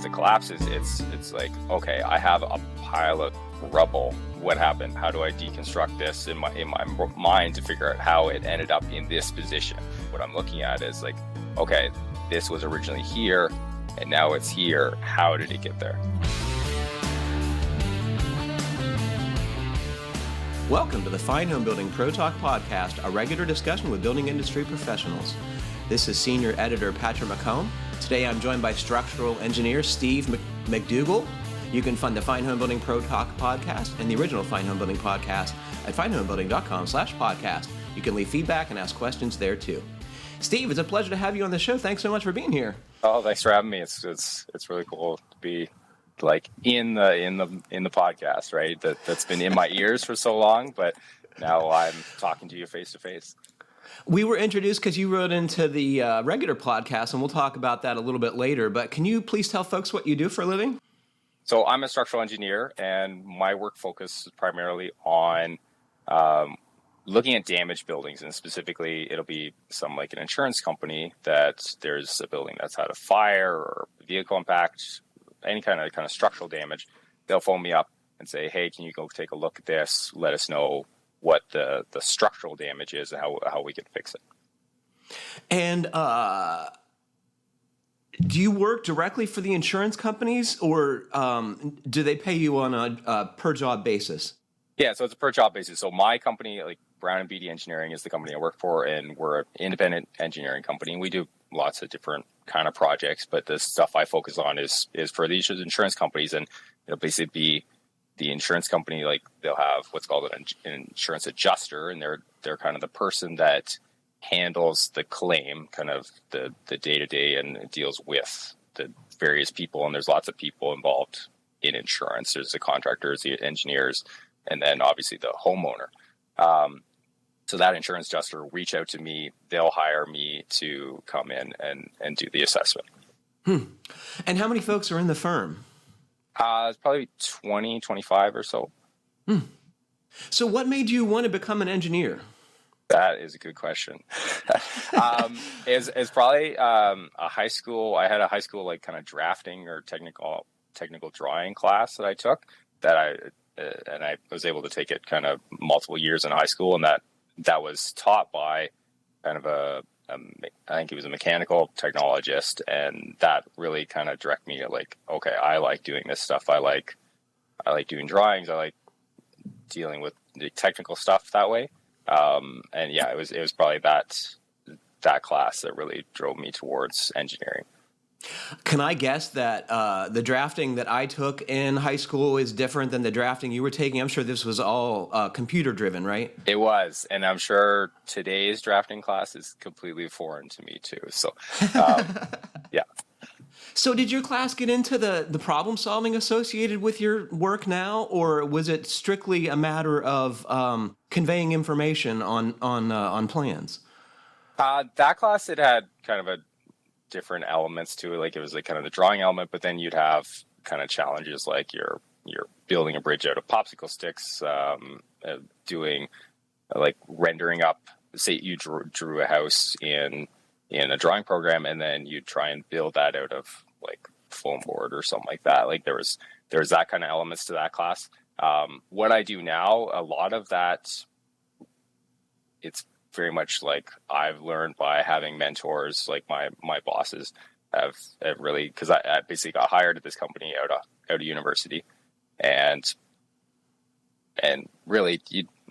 it collapses, it's like, okay, I have a pile of rubble. What happened? How do I deconstruct this in my mind to figure out how it ended up in this position? What I'm looking at is like, okay, this was originally here and now it's here. How did it get there? Welcome to the Fine Homebuilding Pro Talk podcast, a regular discussion with building industry professionals. This is Senior Editor Patrick McComb. Today I'm joined by structural engineer Steve McDougall. You can find the Fine Homebuilding Pro Talk podcast and the original Fine Homebuilding podcast at finehomebuilding.com/podcast. You can leave feedback and ask questions there too. Steve, it's a pleasure to have you on the show. Thanks so much for being here. Oh, thanks for having me. It's really cool to be like in the podcast, right? That's been in my ears for so long, but now I'm talking to you face to face. We were introduced because you wrote into the regular podcast, and we'll talk about that a little bit later. But can you please tell folks what you do for a living? So I'm a structural engineer, and my work focuses primarily on looking at damaged buildings, and specifically, it'll be like an insurance company that there's a building that's had a fire or vehicle impact, any kind of structural damage. They'll phone me up and say, "Hey, can you go take a look at this? Let us know what the structural damage is and how we can fix it." And do you work directly for the insurance companies, or do they pay you on a per job basis? Yeah, so it's a per job basis. So my company, like Brown and Beatty Engineering, is the company I work for, and we're an independent engineering company. And we do lots of different kind of projects, but the stuff I focus on is for these insurance companies, and it'll basically be the insurance company, like they'll have what's called an insurance adjuster, and they're kind of the person that handles the claim, kind of the day-to-day, and deals with the various people. And there's lots of people involved in insurance. There's the contractors, the engineers, and then obviously the homeowner. So that insurance adjuster will reach out to me. They'll hire me to come in and do the assessment. And how many folks are in the firm? It's probably 20, 25 or so. So what made you want to become an engineer? That is a good question. It's probably a high school. I had a high school like kind of drafting or technical drawing class that I took and I was able to take it kind of multiple years in high school, and that was taught by kind of I think he was a mechanical technologist, and that really kind of directed me to like, okay, I like doing this stuff. I like doing drawings. I like dealing with the technical stuff that way. And yeah, it was probably that class that really drove me towards engineering. Can I guess that the drafting that I took in high school is different than the drafting you were taking? I'm sure this was all computer-driven, right? It was, and I'm sure today's drafting class is completely foreign to me too. So, yeah. So did your class get into the problem-solving associated with your work now, or was it strictly a matter of conveying information on plans? That class, it had kind of a different elements to it. Like it was like kind of the drawing element, but then you'd have kind of challenges like you're building a bridge out of popsicle sticks, doing like rendering up, say you drew a house in a drawing program, and then you try and build that out of like foam board or something like that. Like there was that kind of elements to that class. What I do now, a lot of that, it's very much like I've learned by having mentors. Like my bosses have really, because I basically got hired at this company out of university, and really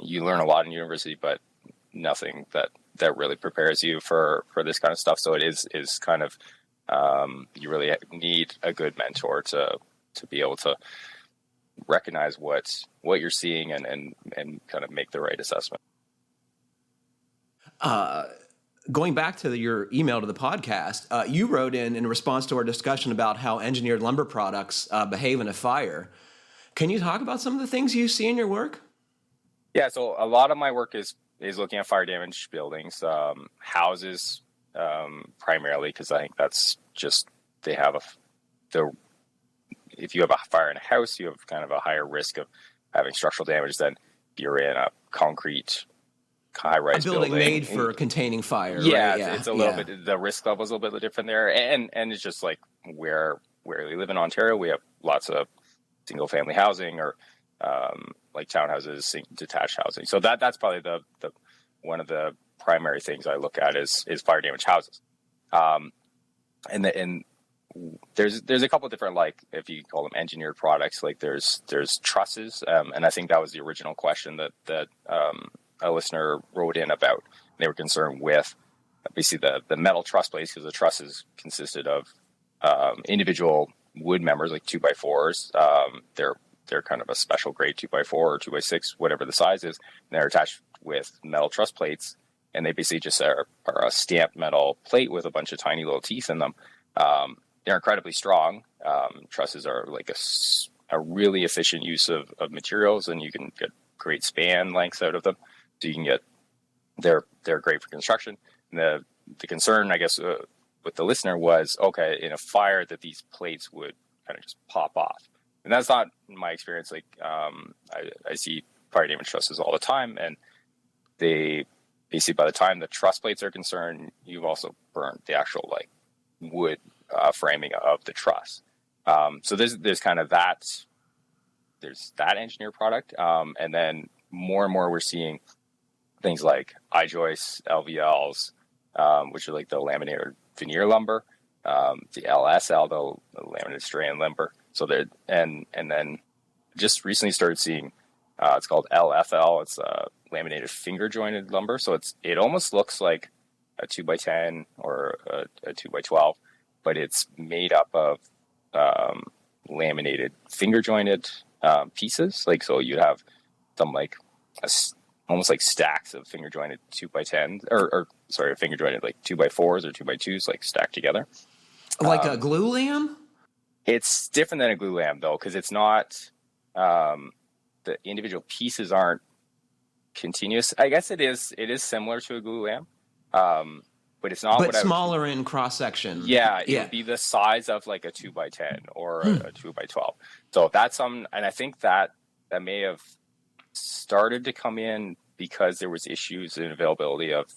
you learn a lot in university, but nothing that really prepares you for this kind of stuff. So it is kind of you really need a good mentor to be able to recognize what you're seeing and kind of make the right assessment. Going back to your email to the podcast, you wrote in response to our discussion about how engineered lumber products behave in a fire. Can you talk about some of the things you see in your work? Yeah, so a lot of my work is looking at fire damaged buildings, houses, primarily, because I think that's just if you have a fire in a house, you have kind of a higher risk of having structural damage than if you're in a concrete high-rise building made for containing fire. Yeah, right? It's a little bit, the risk level is a little bit different there, and it's just like where where we live in Ontario, we have lots of single family housing or like townhouses, detached housing. So that's probably the one of the primary things I look at is fire damage houses. And there's a couple of different, like, if you call them engineered products, like there's trusses, and I think that was the original question that a listener wrote in about. They were concerned with basically the metal truss plates, because the trusses consisted of individual wood members, like 2x4s. They're kind of a special grade 2x4 or 2x6, whatever the size is. And they're attached with metal truss plates, and they basically just are a stamped metal plate with a bunch of tiny little teeth in them. They're incredibly strong. Trusses are like a really efficient use of materials, and you can get great span lengths out of them. So you can get, they're great for construction. And the concern, I guess, with the listener was, okay, in a fire that these plates would kind of just pop off. And that's not my experience. Like, I see fire damage trusses all the time, and they basically, by the time the truss plates are concerned, you've also burned the actual like wood framing of the truss. So there's kind of there's that engineered product, and then more and more we're seeing things like I-joists, LVLs, which are like the laminated veneer lumber, the LSL, the laminated strand lumber. So there, and then just recently started seeing, it's called LFL. It's laminated finger jointed lumber. So it almost looks like a 2x10 or a 2x12, but it's made up of laminated finger jointed pieces. Like, so you have some like almost like stacks of finger jointed 2x10s, or sorry, finger jointed like 2x4s or 2x2s, like stacked together. Like a glue lamb? It's different than a glue lamb, though, because it's not, the individual pieces aren't continuous. I guess it is similar to a glue lamb, but it's not. But smaller in cross section. Yeah, it would be the size of like a 2x10 or a 2x12. So that's and I think that may have started to come in because there was issues in availability of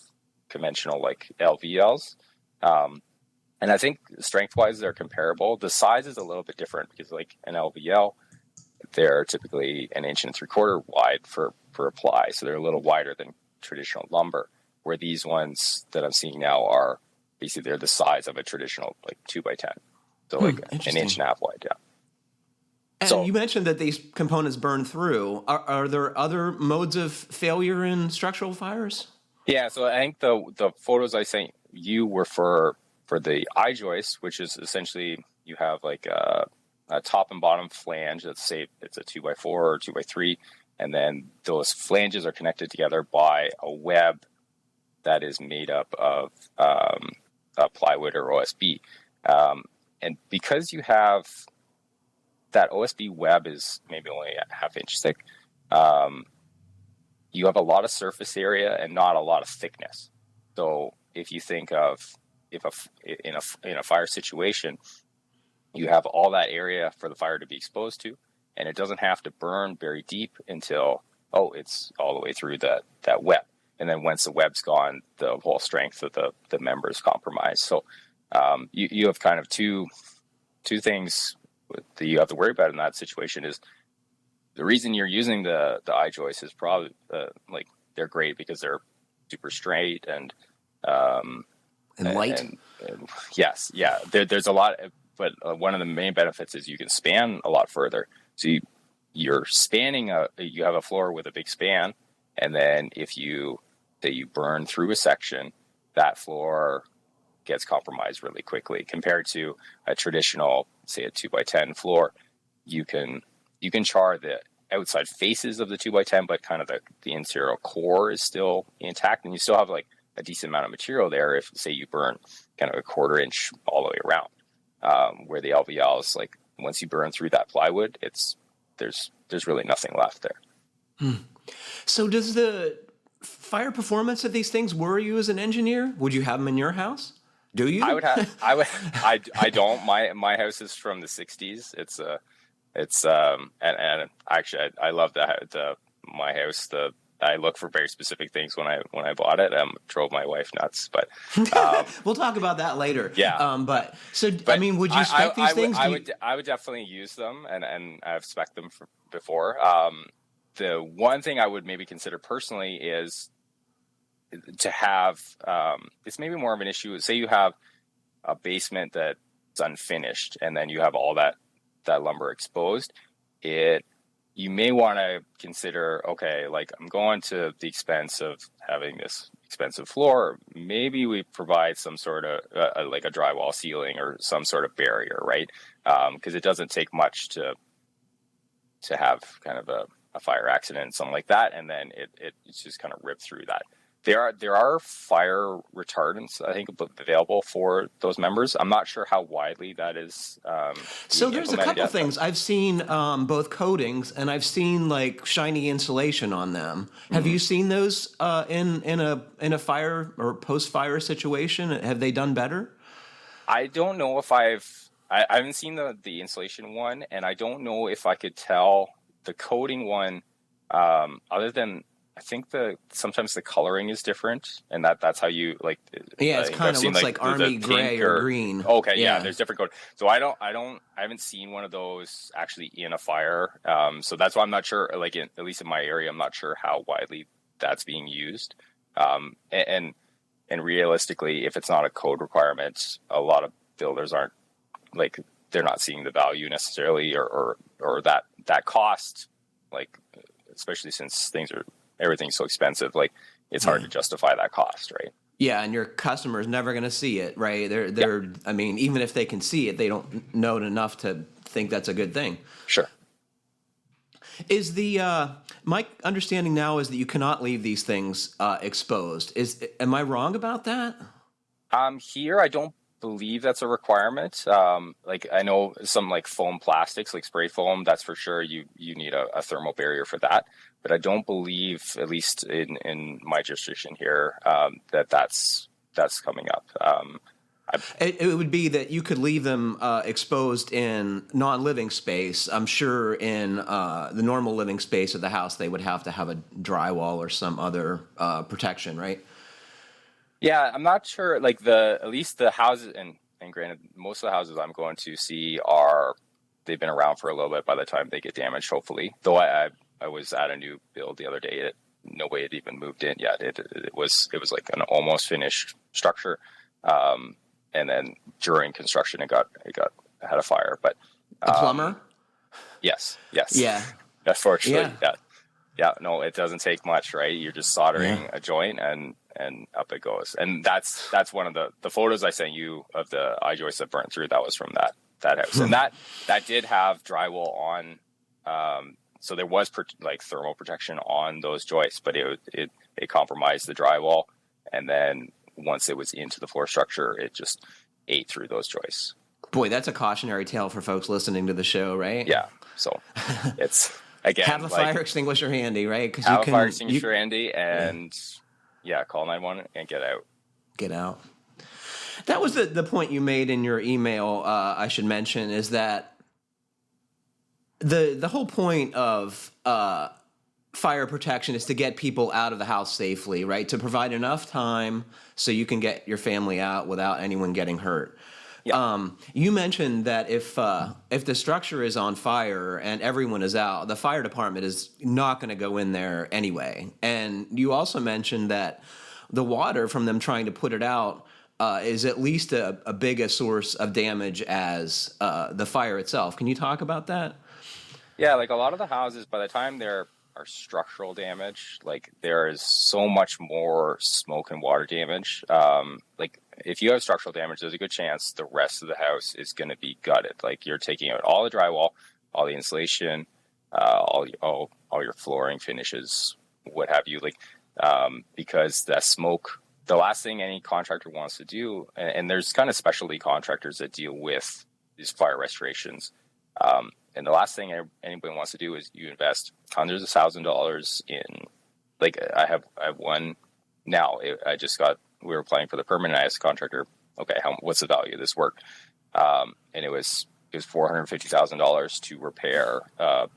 conventional like LVLs. And I think strength-wise, they're comparable. The size is a little bit different because, like an LVL, they're typically 1 3/4 wide for a ply, so they're a little wider than traditional lumber. Where these ones that I'm seeing now are basically they're the size of a traditional like 2x10, so like 1.5 inches wide. Yeah. And so, you mentioned that these components burn through. Are there other modes of failure in structural fires? Yeah. So I think the photos I sent you were for the I-joist, which is essentially you have like a top and bottom flange. Let's say it's a 2x4 or 2x3, and then those flanges are connected together by a web that is made up of plywood or OSB. And because you have that OSB web is maybe only a 1/2 inch thick, you have a lot of surface area and not a lot of thickness. So if you think of in a fire situation, you have all that area for the fire to be exposed to, and it doesn't have to burn very deep until it's all the way through that web. And then once the web's gone, the whole strength of the member is compromised. So you have kind of two things that you have to worry about in that situation. Is the reason you're using the I-joist is probably like they're great because they're super straight and light. And yes, yeah. There's a lot, but one of the main benefits is you can span a lot further. So you're spanning you have a floor with a big span, and then if you burn through a section, that floor gets compromised really quickly compared to a traditional, say, a 2x10 floor. You can char the outside faces of the 2x10, but kind of the interior core is still intact, and you still have like a decent amount of material there if, say, you burn kind of a 1/4 inch all the way around, where the LVL is like once you burn through that plywood, there's really nothing left there. So does the fire performance of these things worry you as an engineer? Would you have them in your house? Do you? I don't. My house is from the 60s. And actually I love my house. I look for very specific things when I bought it. Drove my wife nuts, but we'll talk about that later. Yeah. But I mean, would you spec these things? I would definitely use them, and I've spec'd them before. The one thing I would maybe consider personally is to have, it's maybe more of an issue. Say you have a basement that's unfinished, and then you have all that lumber exposed. You may want to consider, okay, like I'm going to the expense of having this expensive floor. Maybe we provide some sort of like a drywall ceiling or some sort of barrier, right? Because it doesn't take much to have kind of a fire accident and something like that, and then it's just kind of ripped through that. There are fire retardants, I think, available for those members. I'm not sure how widely that is. So there's a couple things. I've seen both coatings, and I've seen like shiny insulation on them. Have you seen those in a fire or post-fire situation? Have they done better? I don't know if I haven't seen the insulation one, and I don't know if I could tell the coating one other than. I think sometimes the coloring is different, and that's how you like. Yeah, it's kind of looks like army gray or green. Okay, yeah, there's different code. So I haven't seen one of those actually in a fire. So that's why I'm not sure. Like at least in my area, I'm not sure how widely that's being used. And realistically, if it's not a code requirement, a lot of builders aren't like they're not seeing the value necessarily, or that cost, like especially since everything's so expensive, like it's hard to justify that cost, right? Yeah, and your customer is never going to see it, right? They're I mean, even if they can see it, they don't know it enough to think that's a good thing. Sure. Is my understanding now is that you cannot leave these things exposed. Am I wrong about that? Here, I don't believe that's a requirement. Like I know some like foam plastics, like spray foam, that's for sure. You need a thermal barrier for that. But I don't believe, at least in my jurisdiction here, that's coming up. It would be that you could leave them exposed in non-living space. I'm sure in the normal living space of the house, they would have to have a drywall or some other protection, right? Yeah, I'm not sure. Like at least the houses, and granted, most of the houses I'm going to see they've been around for a little bit by the time they get damaged, hopefully. Though I was at a new build the other day. Nobody had even moved in yet. It was like an almost finished structure, and then during construction, it had a fire. But a plumber. Yes. Yeah. Unfortunately, yeah. No, it doesn't take much, right? You're just soldering a joint and up it goes. And that's one of the photos I sent you of the I-joist that burnt through. That was from that house, and that did have drywall on. So there was like thermal protection on those joists, but it compromised the drywall, and then once it was into the floor structure, it just ate through those joists. Boy, that's a cautionary tale for folks listening to the show, right? Yeah. So it's again have a fire extinguisher handy, right? Because have a fire extinguisher handy, and call 911 and get out. Get out. That was the point you made in your email. I should mention is that. The whole point of fire protection is to get people out of the house safely, right? To provide enough time so you can get your family out without anyone getting hurt. Yeah. You mentioned that if the structure is on fire and everyone is out, the fire department is not going to go in there anyway. And you also mentioned that the water from them trying to put it out is at least a big a source of damage as the fire itself. Can you talk about that? Yeah, like a lot of the houses, by the time there are structural damage, like there is so much more smoke and water damage. Like if you have structural damage, there's a good chance the rest of the house is going to be gutted. Like you're taking out all the drywall, all the insulation, all your flooring finishes, what have you. Like because that smoke, the last thing any contractor wants to do, and there's kind of specialty contractors that deal with these fire restorations. And the last thing anybody wants to do is you invest hundreds of $1,000s in, like I have one now. We were applying for the permit, and I asked the contractor, okay, what's the value of this work? And it was $450,000 to repair a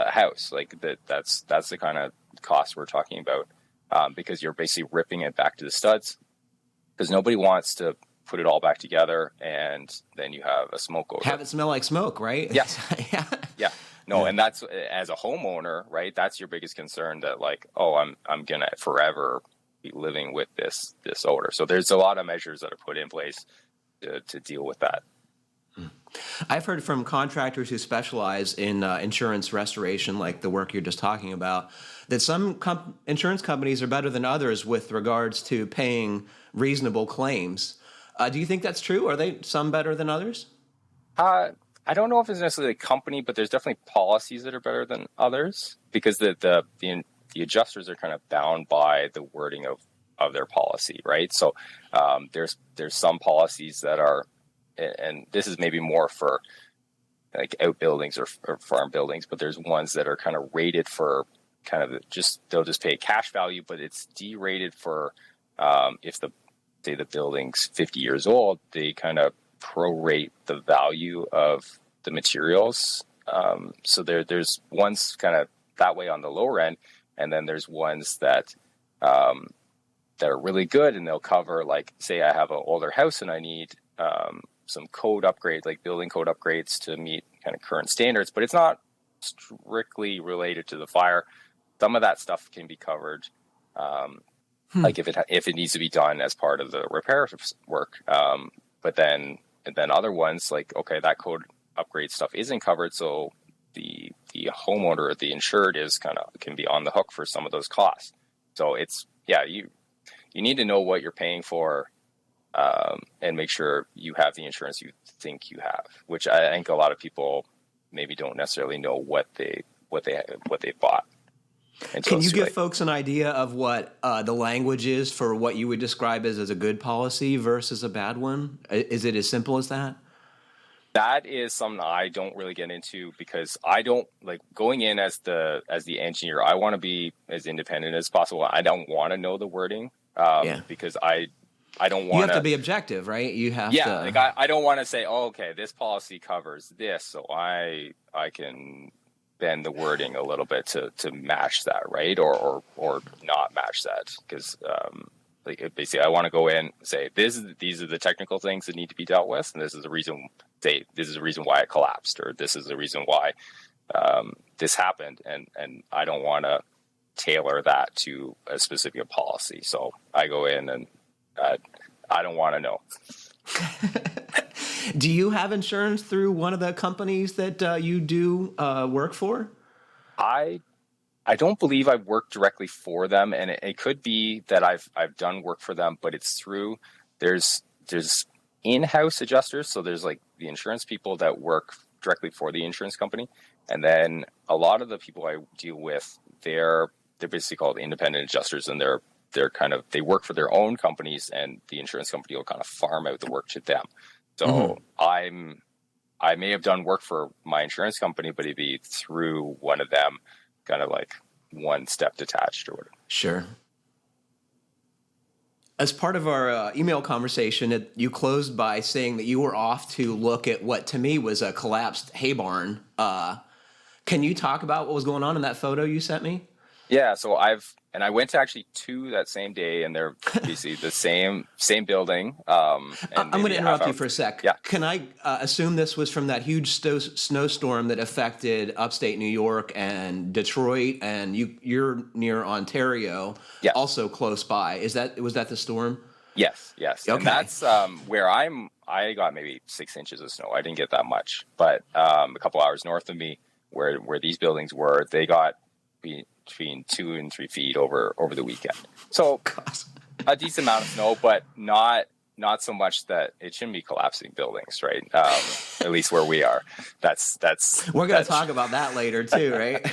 house. Like that's the kind of costs we're talking about, because you're basically ripping it back to the studs, because nobody wants to put it all back together and then you have a smoke odor. Have it smell like smoke, right? Yeah. Yeah. Yeah. No, and that's, as a homeowner, right? That's your biggest concern, that like, oh, I'm gonna forever be living with this odor. So there's a lot of measures that are put in place to deal with that. I've heard from contractors who specialize in insurance restoration, like the work you're just talking about, that some insurance companies are better than others with regards to paying reasonable claims. Do you think that's true? Are they some better than others? I don't know if it's necessarily a company, but there's definitely policies that are better than others, because the adjusters are kind of bound by the wording of their policy, right? So there's some policies that are, and this is maybe more for like outbuildings or farm buildings, but there's ones that are kind of rated for kind of they'll just pay a cash value, but it's derated for if the building's 50 years old, they kind of prorate the value of the materials. So there's ones kind of that way on the lower end, and then there's ones that are really good, and they'll cover, like, say I have an older house and I need some code upgrades, like building code upgrades to meet kind of current standards, but it's not strictly related to the fire. Some of that stuff can be covered, like if it needs to be done as part of the repair work. But then other ones, like, okay, that code upgrade stuff isn't covered, so the homeowner or the insured can be on the hook for some of those costs. So you need to know what you're paying for, and make sure you have the insurance you think you have, which I think a lot of people maybe don't necessarily know what they bought. Can you give folks an idea of what the language is for what you would describe as a good policy versus a bad one? Is it as simple as that? That is something I don't really get into, because I don't like going in as the engineer. I want to be as independent as possible. I don't want to know the wording, because I don't want to. You have to be objective, right? You have to. Yeah, like I don't want to say, oh, okay, this policy covers this, so I can bend the wording a little bit to match that, right? Or not match that, because like basically I want to go in and say these are the technical things that need to be dealt with, and this is the reason why it collapsed, or this is the reason why this happened, and I don't want to tailor that to a specific policy. So I go in and I don't want to know. Do you have insurance through one of the companies that you do work for? I don't believe I've worked directly for them, and it could be that I've done work for them, but it's through there's in-house adjusters. So there's like the insurance people that work directly for the insurance company, and then a lot of the people I deal with, they're basically called independent adjusters, and they work for their own companies, and the insurance company will kind of farm out the work to them. So I may have done work for my insurance company, but it'd be through one of them, kind of like one step detached or whatever. Sure. As part of our email conversation, you closed by saying that you were off to look at what to me was a collapsed hay barn. Can you talk about what was going on in that photo you sent me? Yeah, so I went to actually two that same day, and they're basically the same building. I'm going to interrupt you for a sec. Yeah. Can I assume this was from that huge snowstorm that affected upstate New York and Detroit, and you're near Ontario, also close by? Was that the storm? Yes. Okay. And that's where I got maybe 6 inches of snow. I didn't get that much, but a couple hours north of me, where these buildings were, they got between 2 and 3 feet over the weekend. So a decent amount of snow, but not so much that it shouldn't be collapsing buildings, right? At least where we are. We're going to talk about that later too, right?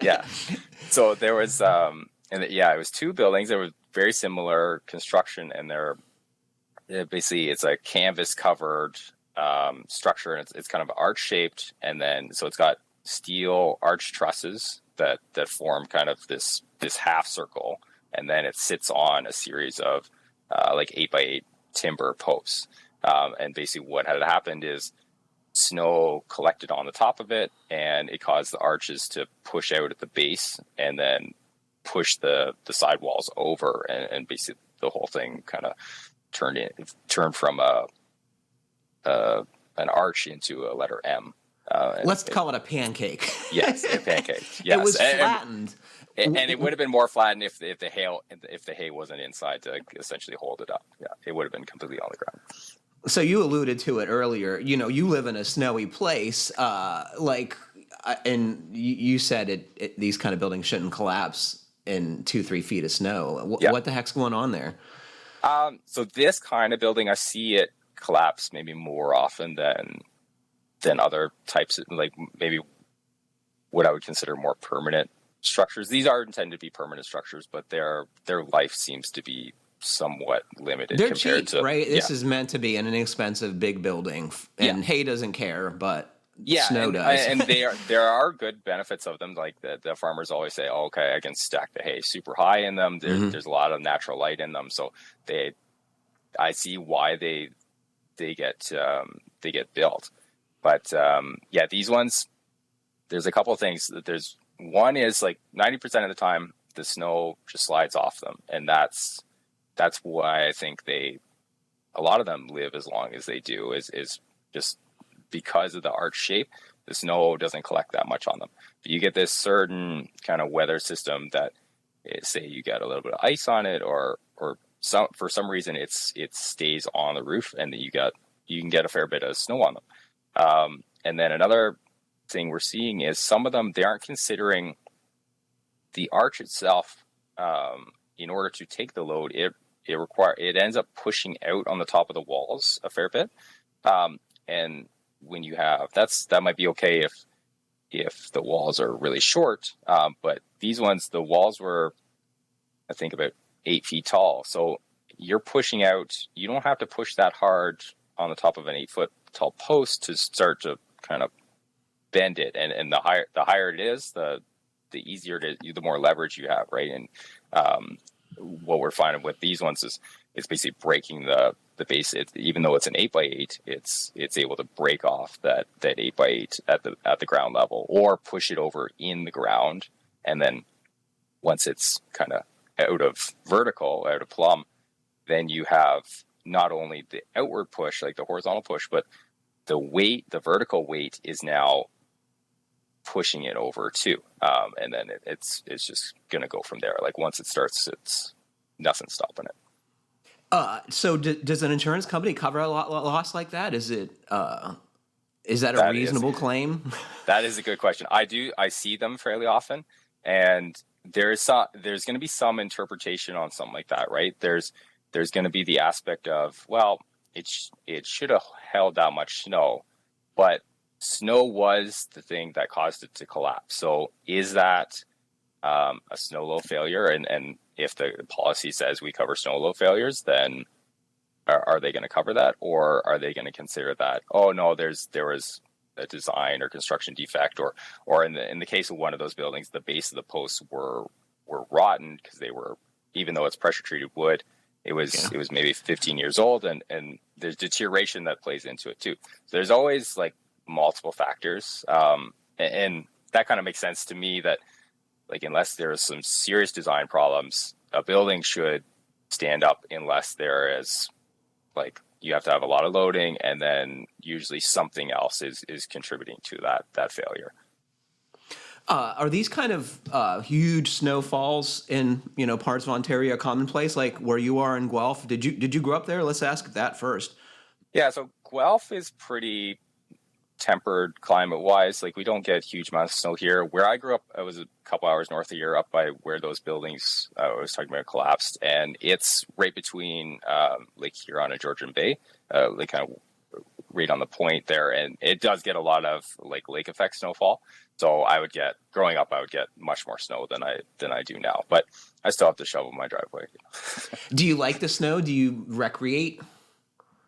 Yeah. So there was, it was two buildings that were very similar construction, and basically it's a canvas covered structure, and it's kind of arch shaped, and then so it's got steel arch trusses that form kind of this half circle, and then it sits on a series of like 8x8 timber posts. And basically what had happened is snow collected on the top of it, and it caused the arches to push out at the base and then pushed the sidewalls over, and basically the whole thing kind of turned from an arch into a letter M. Let's call it a pancake. Yes, a pancake. Yes. It was flattened. And it would have been more flattened if the hay wasn't inside to essentially hold it up. Yeah, it would have been completely on the ground. So you alluded to it earlier. You live in a snowy place, and you said these kind of buildings shouldn't collapse in 2-3 feet of snow. What the heck's going on there? So this kind of building, I see it collapse maybe more often than other types of, like maybe what I would consider more permanent structures. These are intended to be permanent structures, but their life seems to be somewhat limited. They're compared cheap, to, right? This is meant to be an inexpensive big building, and hay doesn't care, but snow does. And there are good benefits of them. Like the farmers always say, oh, okay, I can stack the hay super high in them. There's a lot of natural light in them, so I see why they get built. But these ones, there's a couple of things. There's one is like 90% of the time the snow just slides off them, and that's why I think a lot of them live as long as they do is just because of the arch shape. The snow doesn't collect that much on them. But you get this certain kind of weather system that, say you get a little bit of ice on it, or for some reason it stays on the roof, and you can get a fair bit of snow on them. And then another thing we're seeing is some of them, they aren't considering the arch itself. In order to take the load, it ends up pushing out on the top of the walls a fair bit. And when you have that might be okay if the walls are really short. But these ones, the walls were, I think, about 8 feet tall. So you're pushing out, you don't have to push that hard on the top of an 8-foot tall post to start to kind of bend it. And the higher it is, the easier it is, the more leverage you have, right? And what we're finding with these ones is it's basically breaking the base. Even though it's an 8x8, it's able to break off that 8x8 at the ground level, or push it over in the ground. And then once it's kind of out of plumb, then you have not only the outward push, like the horizontal push, but the vertical weight is now pushing it over too. And then it's just going to go from there. Like once it starts, it's nothing stopping it. So does an insurance company cover a loss like that? Is that a reasonable claim? That is a good question. I see them fairly often, and there's going to be some interpretation on something like that, right? There's going to be the aspect of, well, it should have held that much snow, but snow was the thing that caused it to collapse. So is that a snow load failure? And if the policy says we cover snow load failures, then are they going to cover that, or are they going to consider that, oh no, there was a design or construction defect, or in the case of one of those buildings, the base of the posts were rotten because they were, even though it's pressure treated wood, it was maybe 15 years old, and there's deterioration that plays into it too. So there's always like multiple factors, and that kind of makes sense to me that, like, unless there are some serious design problems, a building should stand up unless there is, like, you have to have a lot of loading, and then usually something else is contributing to that failure. Are these kind of huge snowfalls in parts of Ontario commonplace, like where you are in Guelph? Did you grow up there? Let's ask that first. Yeah, so Guelph is pretty tempered climate-wise. Like, we don't get huge amounts of snow here. Where I grew up, I was a couple hours north of here, up by where those buildings I was talking about collapsed, and it's right between Lake Huron and Georgian Bay, like kind of right on the point there, and it does get a lot of like lake effect snowfall. So growing up, I would get much more snow than I do now, but I still have to shovel my driveway. Do you like the snow? Do you recreate?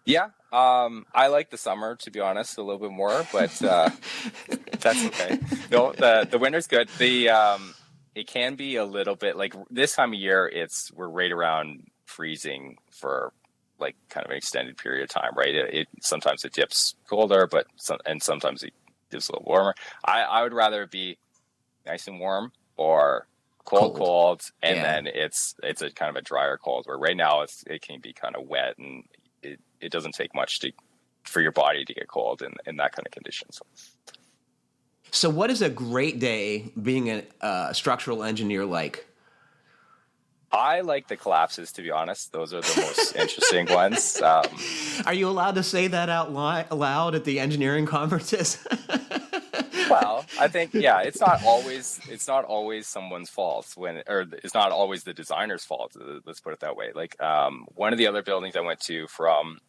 Yeah, I like the summer, to be honest, a little bit more, but that's okay. No, the winter's good. It can be a little bit like this time of year. We're right around freezing for like kind of an extended period of time, right? Sometimes it dips colder, but sometimes it dips a little warmer. I would rather be nice and warm or cold, and Yeah. then it's a kind of a drier cold. Where right now it can be kind of wet, and it doesn't take much for your body to get cold in that kind of conditions. So what is a great day being a structural engineer like? I like the collapses, to be honest. Those are the most interesting ones. Are you allowed to say that out loud at the engineering conferences? Well, I think, yeah, it's not always someone's fault or it's not always the designer's fault. Let's put it that way. Like, one of the other buildings I went to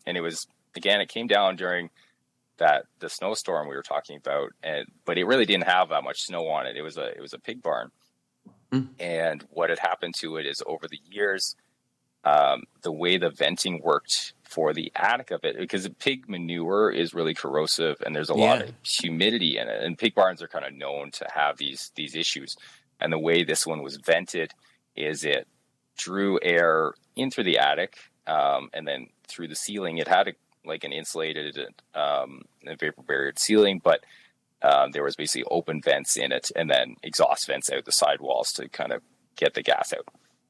and it came down during the snowstorm we were talking about, but it really didn't have that much snow on it. It was a pig barn. And what had happened to it is over the years, the way the venting worked for the attic of it, because pig manure is really corrosive and there's a lot of humidity in it. And pig barns are kind of known to have these issues. And the way this one was vented is it drew air in through the attic, and then through the ceiling. It had an insulated vapor barrier ceiling, but there was basically open vents in it and then exhaust vents out the sidewalls to kind of get the gas out.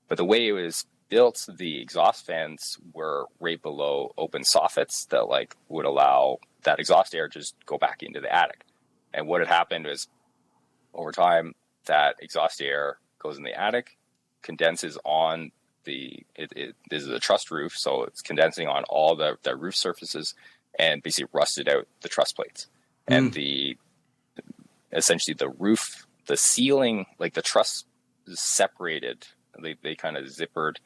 But the way it was built, the exhaust vents were right below open soffits that would allow that exhaust air just go back into the attic. And what had happened was over time, that exhaust air goes in the attic, condenses on this is a truss roof, so it's condensing on all the roof surfaces and basically rusted out the truss plates. And essentially the roof, the ceiling, the truss is separated. They kind of zippered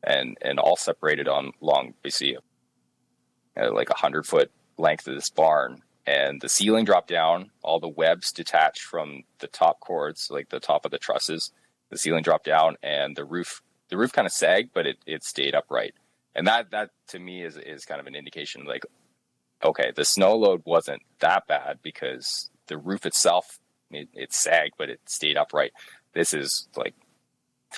and all separated on long, basically 100-foot length of this barn. And the ceiling dropped down, all the webs detached from the top cords, the top of the trusses. The ceiling dropped down, and the roof kind of sagged, but it stayed upright. And that to me is kind of an indication okay, the snow load wasn't that bad because the roof itself, it sagged, but it stayed upright. This is the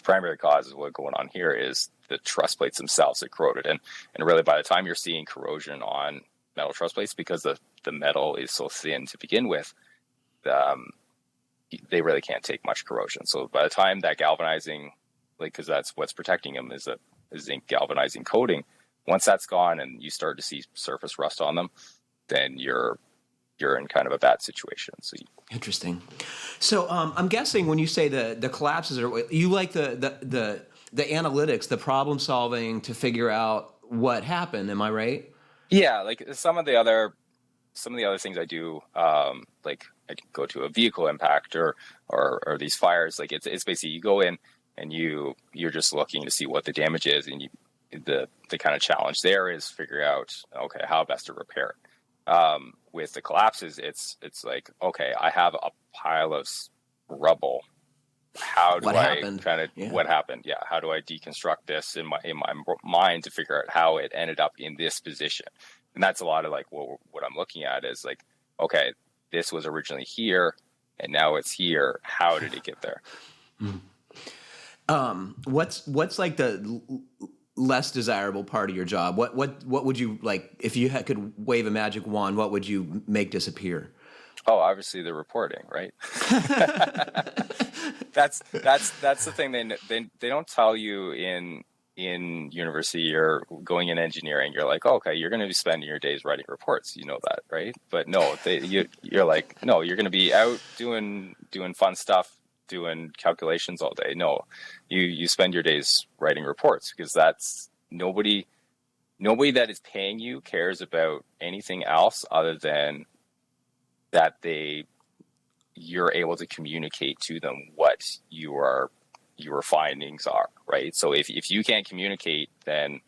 primary cause of what's going on here is the truss plates themselves that corroded. And really by the time you're seeing corrosion on metal truss plates, because the metal is so thin to begin with, they really can't take much corrosion. So by the time that galvanizing, because that's what's protecting them is zinc galvanizing coating, once that's gone and you start to see surface rust on them, then you're in kind of a bad situation. So Interesting. So I'm guessing when you say the collapses, you like the analytics, the problem solving to figure out what happened. Am I right? Yeah, some of the other things I do, I can go to a vehicle impact or these fires. It's basically you go in and you're just looking to see what the damage is, and the kind of challenge there is figure out, okay, how best to repair it. With the collapses, it's okay, I have a pile of rubble. How do what happened? Yeah. How do I deconstruct this in my mind to figure out how it ended up in this position? And that's a lot of what I'm looking at is okay, this was originally here and now it's here. How did it get there? What's the less desirable part of your job? What would you if you could wave a magic wand? What would you make disappear? Oh, obviously the reporting, right? That's the thing they don't tell you in university or going in engineering. You're okay, you're going to be spending your days writing reports. You know that, right? But no, you're no, you're going to be out doing fun stuff, doing calculations all day. No, you spend your days writing reports because that's nobody that is paying you cares about anything else other than that you're able to communicate to them what your findings are, right? So if you can't communicate, then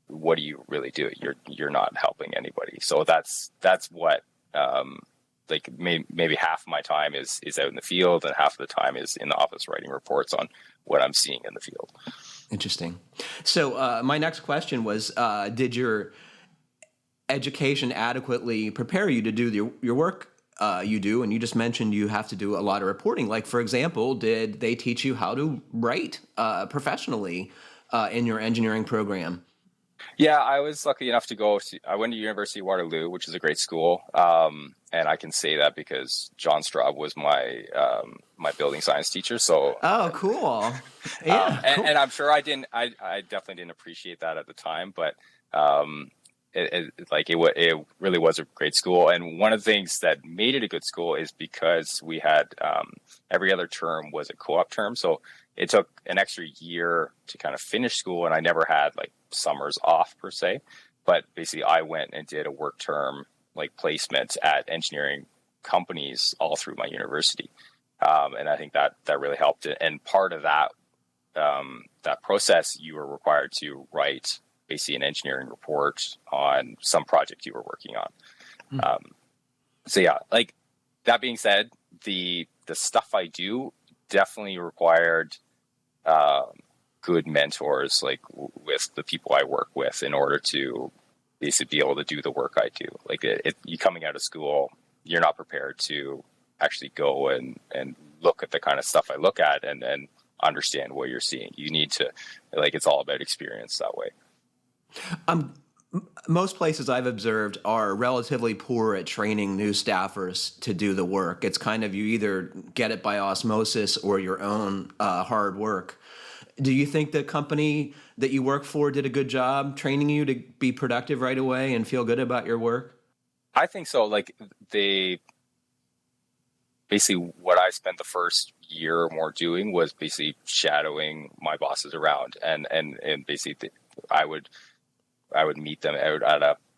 what do you really do? You're not helping anybody. So that's what maybe half of my time is out in the field and half of the time is in the office writing reports on what I'm seeing in the field. Interesting. So my next question was, did your education adequately prepare you to do your work you do? And you just mentioned you have to do a lot of reporting. For example, did they teach you how to write professionally in your engineering program? Yeah, I was lucky enough to I went to University of Waterloo, which is a great school. And I can say that because John Straub was my building science teacher. So, Oh, cool. Yeah, cool. and I'm sure I definitely didn't appreciate that at the time, but, um, it really was a great school. And one of the things that made it a good school is because we had, every other term was a co-op term. So it took an extra year to kind of finish school. And I never had like summers off per se, but basically I went and did a work term, like placement at engineering companies all through my university. And I think that really helped it. And part of that process, you were required to write basically an engineering report on some project you were working on. So yeah, like that being said, the stuff I do definitely required good mentors, like with the people I work with, in order to basically be able to do the work I do. Like you coming out of school, you're not prepared to actually go and look at the kind of stuff I look at and understand what you're seeing. You need to, like, it's all about experience that way. Most places I've observed are relatively poor at training new staffers to do the work. It's kind of, you either get it by osmosis or your own hard work. Do you think the company that you work for did a good job training you to be productive right away and feel good about your work? I think so. Like they basically, what I spent the first year or more doing was basically shadowing my bosses around, and basically I would meet them out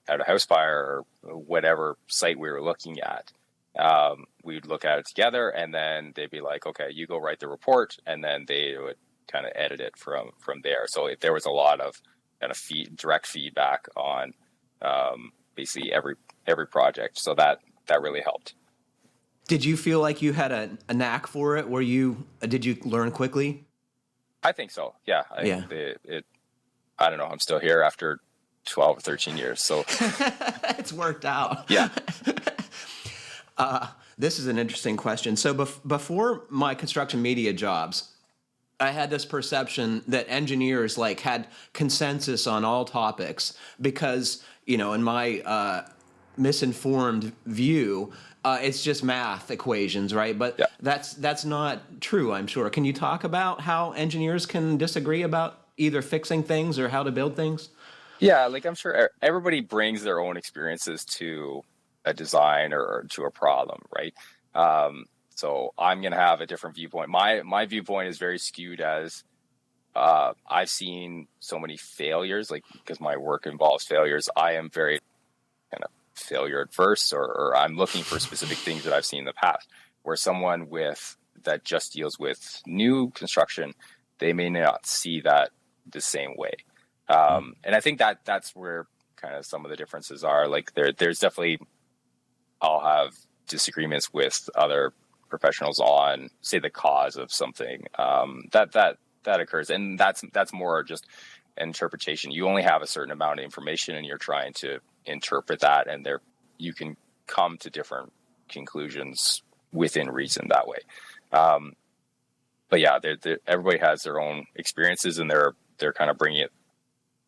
at a house fire or whatever site we were looking at. We'd look at it together, and then they'd be like, "Okay, you go write the report," and then they would kind of edit it from there. So there was a lot of kind of direct feedback on basically every project. So that really helped. Did you feel like you had a knack for it? Did you learn quickly? I think so. Yeah. Yeah. I don't know. I'm still here after 12 or 13 years. So it's worked out. Yeah. This is an interesting question. So before my construction media jobs, I had this perception that engineers like had consensus on all topics because, in my misinformed view, it's just math equations, right? But yeah. that's not true, I'm sure. Can you talk about how engineers can disagree about either fixing things or how to build things? Yeah, like I'm sure everybody brings their own experiences to a design or to a problem, right? So I'm going to have a different viewpoint. My viewpoint is very skewed as I've seen so many failures, like because my work involves failures. I am very kind of failure adverse, or I'm looking for specific things that I've seen in the past. Where someone that just deals with new construction, they may not see that the same way. And I think that's where kind of some of the differences are. Like there's definitely, I'll have disagreements with other professionals on, say, the cause of something that occurs, and that's more just interpretation. You only have a certain amount of information, and you're trying to interpret that, and you can come to different conclusions within reason that way. But yeah, everybody has their own experiences, and they're kind of bringing it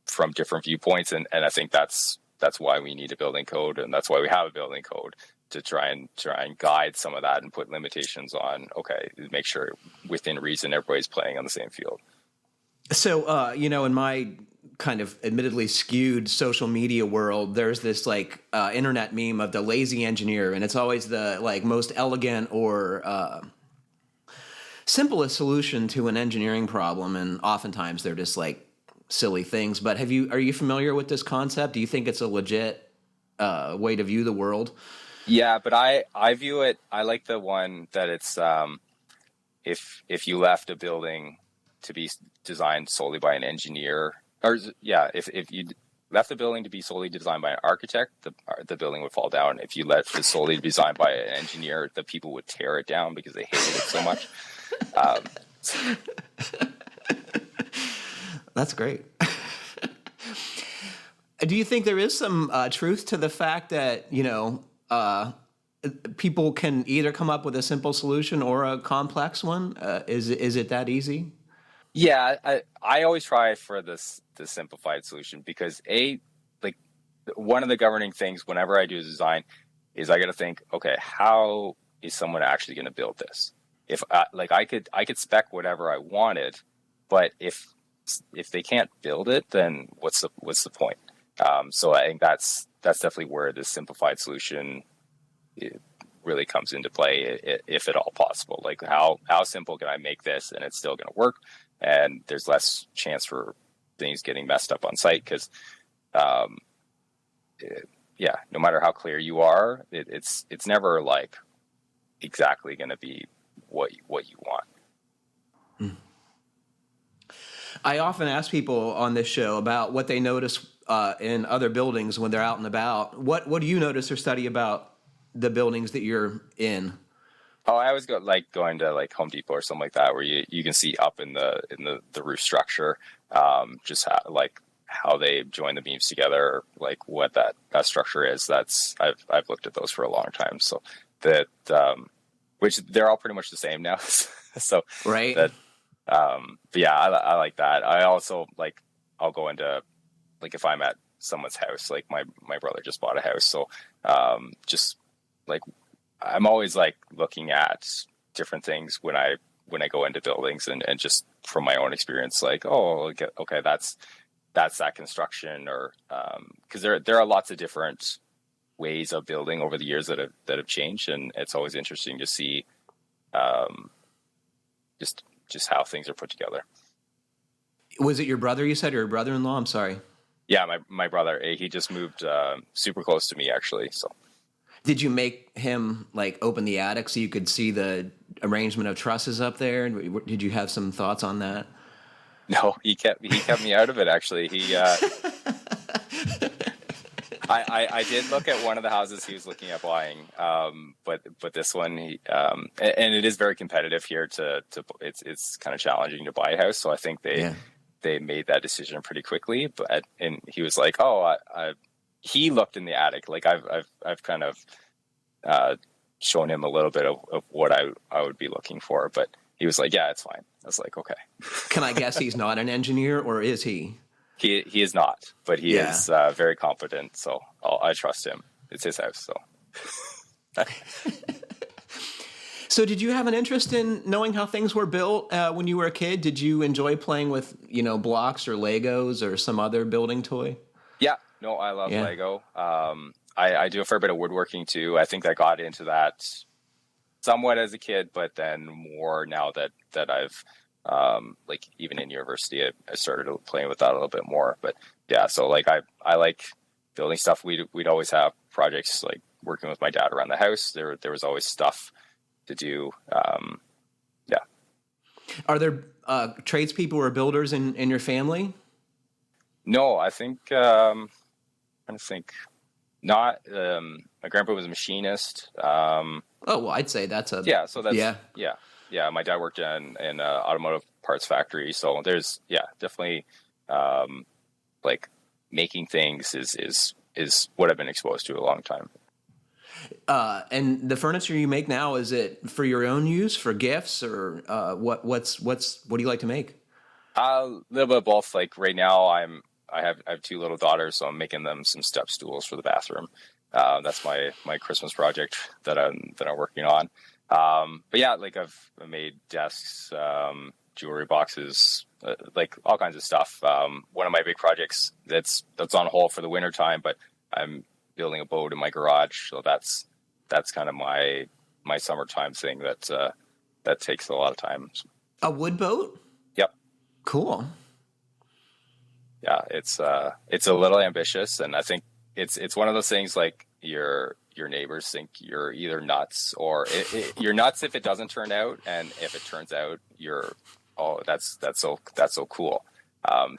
from different viewpoints, and I think that's why we need a building code, and that's why we have a building code, to try and guide some of that and put limitations on, okay, make sure within reason everybody's playing on the same field. So, in my kind of admittedly skewed social media world, there's this like internet meme of the lazy engineer, and it's always the like most elegant or simplest solution to an engineering problem, and oftentimes they're just like silly things. But are you familiar with this concept? Do you think it's a legit way to view the world? Yeah, but I view it, I like the one that it's if you left a building to be designed solely by an engineer, or yeah, if you left the building to be solely designed by an architect, the building would fall down. If you left it solely to be designed by an engineer, the people would tear it down because they hated it so much. That's great. Do you think there is some truth to the fact that, people can either come up with a simple solution or a complex one? Is it that easy? Yeah, I always try for the simplified solution because like one of the governing things whenever I do design is I got to think, okay, how is someone actually going to build this? If like I could spec whatever I wanted, but if they can't build it, then what's the point? So I think that's definitely where the simplified solution really comes into play, if at all possible. Like how simple can I make this and it's still going to work, and there's less chance for things getting messed up on site because, yeah, no matter how clear you are, it's never like exactly going to be what you want. I often ask people on this show about what they notice in other buildings when they're out and about. What do you notice or study about the buildings that you're in? Oh, I always going to like Home Depot or something like that, where you can see up in the roof structure, just how they join the beams together, like what that structure is. I've looked at those for a long time. So that which they're all pretty much the same now. So right. That, but yeah, I like that. I also I'll go into like if I'm at someone's house, like my brother just bought a house, so just like I'm always like looking at different things when I go into buildings and just from my own experience, like, oh, okay, that's that construction, or because there are lots of different ways of building over the years that have changed, and it's always interesting to see just how things are put together. Was it your brother you said, or your brother-in-law? I'm sorry. Yeah, my brother. He just moved super close to me, actually. So, did you make him like open the attic so you could see the arrangement of trusses up there? Did you have some thoughts on that? No, he kept me out of it. Actually, I did look at one of the houses he was looking at buying, but this one, and it is very competitive here. It's kind of challenging to buy a house, so I think they made that decision pretty quickly. And he was like, oh, he looked in the attic. Like I've kind of shown him a little bit of what I would be looking for, but he was like, yeah, it's fine. I was like, okay. Can I guess he's not an engineer, or is he? He is not, but he is very competent, so I trust him. It's his house, so. So did you have an interest in knowing how things were built when you were a kid? Did you enjoy playing with, blocks or Legos or some other building toy? Yeah, no, I love Lego. I do a fair bit of woodworking too. I think I got into that somewhat as a kid, but then more now that I've even in university, I started playing with that a little bit more. But yeah, so I like building stuff. We'd always have projects like working with my dad around the house. There was always stuff to do. Yeah. Are there tradespeople or builders in your family? No, I think I'm trying to think. Not. My grandpa was a machinist. Oh well, I'd say that's a So that's yeah. My dad worked in an automotive parts factory, so there's definitely making things is what I've been exposed to a long time. And the furniture you make now, is it for your own use, for gifts, or what do you like to make? A little bit of both. Like right now, I have two little daughters, so I'm making them some step stools for the bathroom. That's my Christmas project that I'm working on. But yeah, I've made desks, jewelry boxes, all kinds of stuff. One of my big projects that's on hold for the winter time, but I'm building a boat in my garage, so that's kind of my summertime thing that takes a lot of time. A wood boat? Yep. Cool. Yeah, it's a little ambitious, and I think it's one of those things like your neighbors think you're either nuts or you're nuts if it doesn't turn out, and if it turns out, that's so cool.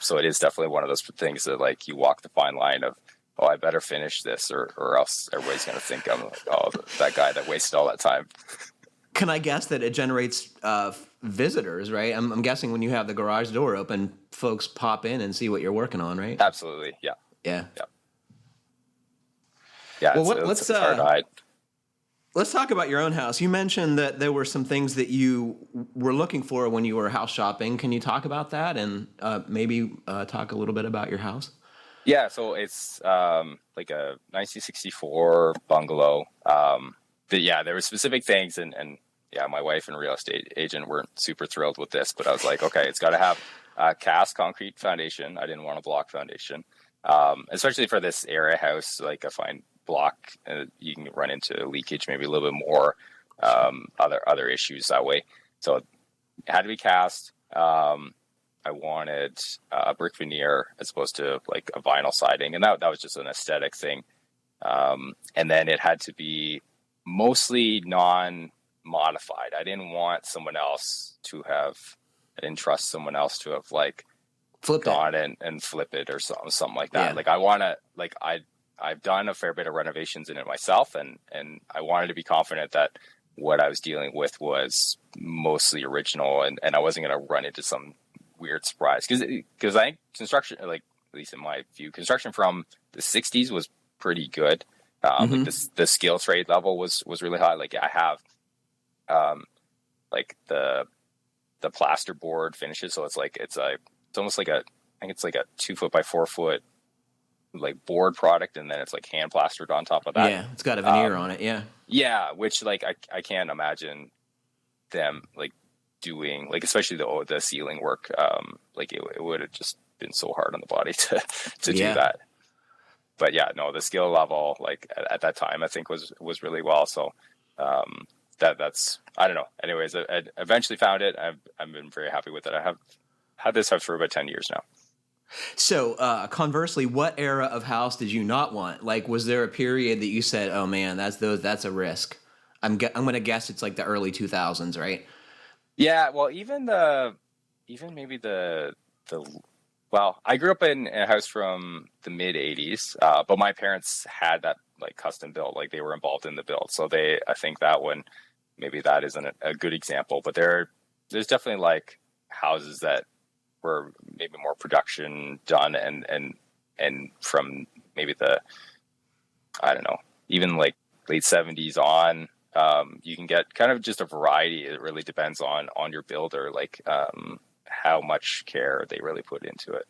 So it is definitely one of those things that you walk the fine line of, oh, I better finish this or else everybody's going to think I'm that guy that wasted all that time. Can I guess that it generates visitors, right? I'm guessing when you have the garage door open, folks pop in and see what you're working on, right? Absolutely, yeah. Yeah. Yeah. Yeah, well, it's hard to hide. Let's talk about your own house. You mentioned that there were some things that you were looking for when you were house shopping. Can you talk about that and maybe talk a little bit about your house? Yeah, so it's like a 1964 bungalow. Yeah, there were specific things, and yeah, my wife and real estate agent weren't super thrilled with this, but I was like, okay, it's got to have a cast concrete foundation. I didn't want a block foundation, especially for this area house. Like I find block, you can run into leakage maybe a little bit more, other issues that way. So it had to be cast. I wanted a brick veneer as opposed to like a vinyl siding, and that was just an aesthetic thing. And then it had to be mostly non-modified. I didn't want someone else to have. I didn't trust someone else to have like Flip gone and flip it or something like that. Yeah. Like I want to like I've done a fair bit of renovations in it myself, and I wanted to be confident that what I was dealing with was mostly original, and I wasn't going to run into some weird surprise, because I think construction, like at least in my view, construction from the 60s was pretty good. Like the skill trade level was really high. Like I have like the plasterboard finishes, so it's almost like I think it's like a 2 foot by 4 foot like board product, and then it's like hand plastered on top of that. Yeah, it's got a veneer on it. Yeah, which like I can't imagine them like doing, like especially the ceiling work. Like it would have just been so hard on the body to do that. But yeah, no, the skill level like at that time I think was really well. So that's I don't know. Anyways, I eventually found it. I've been very happy with it. I have had this house for about 10 years now. So conversely, what era of house did you not want? Like, was there a period that you said, "Oh man, that's a risk"? I'm going to guess it's like the early 2000s, right? Yeah, well, even maybe well, I grew up in a house from the mid 80s, but my parents had that like custom built, like they were involved in the build. So I think that one, maybe that isn't a good example, but there's definitely like houses that were maybe more production done and from maybe I don't know, even like late 70s on. You can get kind of just a variety. It really depends on your builder, like how much care they really put into it.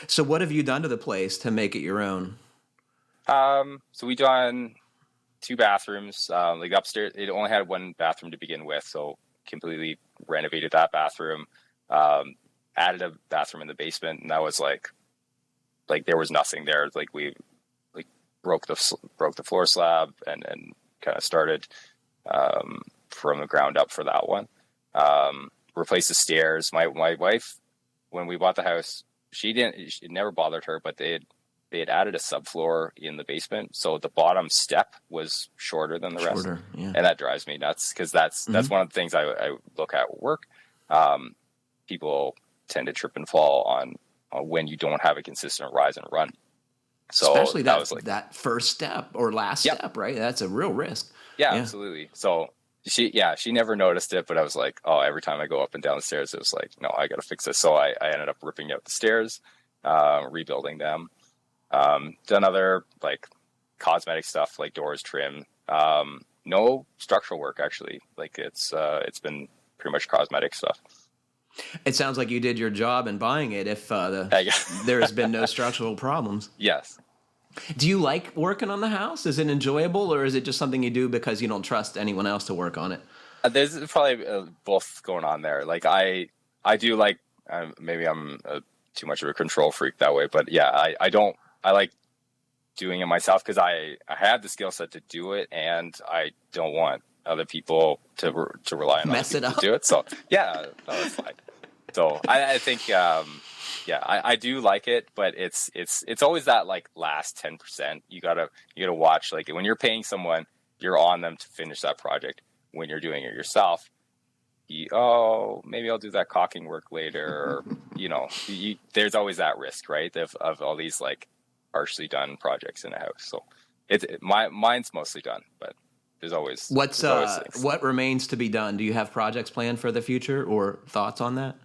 So what have you done to the place to make it your own? So we done 2 bathrooms. Like upstairs, it only had 1 bathroom to begin with, so completely renovated that bathroom. Added a bathroom in the basement, and that was like there was nothing there. Like we like broke the floor slab and kind of started from the ground up for that one. Replaced the stairs. My wife, when we bought the house, it never bothered her, but they had added a subfloor in the basement, so the bottom step was shorter than the rest. Yeah. And that drives me nuts, because that's one of the things I look at work. People tend to trip and fall on when you don't have a consistent rise and run. So especially that was like that first step or last step, right? That's a real risk. Yeah, absolutely. So she never noticed it, but I was like, oh, every time I go up and down the stairs, it was like, no, I got to fix this. So I ended up ripping out the stairs, rebuilding them, done other like cosmetic stuff like doors, trim, no structural work actually. Like it's been pretty much cosmetic stuff. It sounds like you did your job in buying it if there has been no structural problems. Yes. Do you like working on the house? Is it enjoyable, or is it just something you do because you don't trust anyone else to work on it? There's probably both going on there. Like I do like, maybe I'm too much of a control freak that way, but yeah, I like doing it myself because I have the skill set to do it, and I don't want other people to rely on mess other people it up to do it. So yeah, that's fine. So I think, I do like it, but it's always that like last 10%. You gotta watch, like when you're paying someone, you're on them to finish that project. When you're doing it yourself, maybe I'll do that caulking work later, or there's always that risk, right? Of all these like partially done projects in a house. So mine's mostly done, but there's always things. What remains to be done? Do you have projects planned for the future or thoughts on that?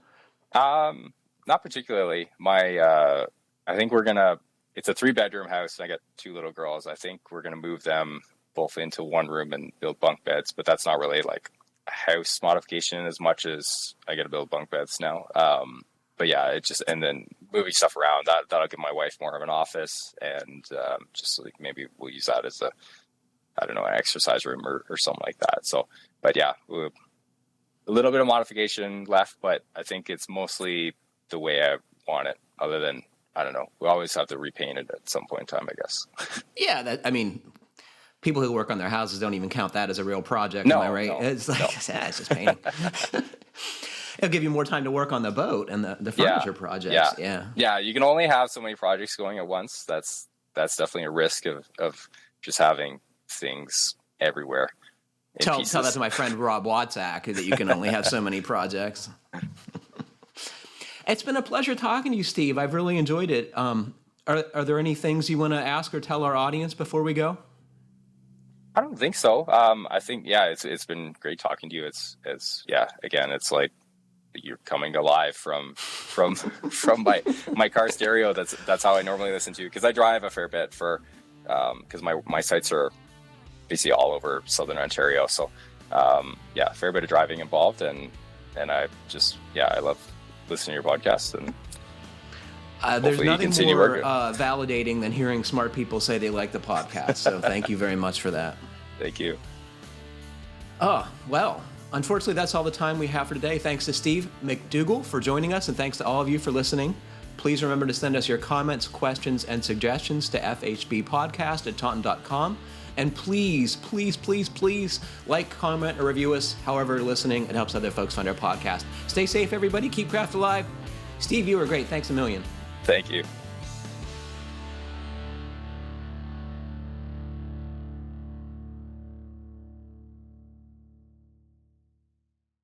Not particularly. I think it's a 3-bedroom house, and I got 2 little girls. I think we're gonna move them both into one room and build bunk beds, but that's not really like a house modification as much as I got to build bunk beds now. But yeah, it just, and then moving stuff around, that'll give my wife more of an office, and just like maybe we'll use that as I don't know, an exercise room or something like that. So, but yeah, a little bit of modification left, but I think it's mostly the way I want it, other than, I don't know, we always have to repaint it at some point in time, I guess. Yeah, people who work on their houses don't even count that as a real project, no, am I right? No, it's like, it's just painting. It'll give you more time to work on the boat and the furniture projects. Yeah, you can only have so many projects going at once. That's definitely a risk of just having things everywhere. Tell that to my friend Rob Watzak, that you can only have so many projects. It's been a pleasure talking to you, Steve. I've really enjoyed it. Are there any things you want to ask or tell our audience before we go? I don't think so. I think, it's been great talking to you. It's again, it's like you're coming alive from my car stereo. That's how I normally listen to, because I drive a fair bit because my sites are basically all over Southern Ontario. So, a fair bit of driving involved, and I just, I love listening to your podcast, and there's nothing more validating than hearing smart people say they like the podcast. So thank you very much for that. Thank you. Oh, well, unfortunately, that's all the time we have for today. Thanks to Steve McDougall for joining us, and thanks to all of you for listening. Please remember to send us your comments, questions, and suggestions to fhbpodcast@taunton.com. And please, please, please, please like, comment, or review us however you're listening. It helps other folks find our podcast. Stay safe, everybody. Keep craft alive. Steve, you were great. Thanks a million. Thank you.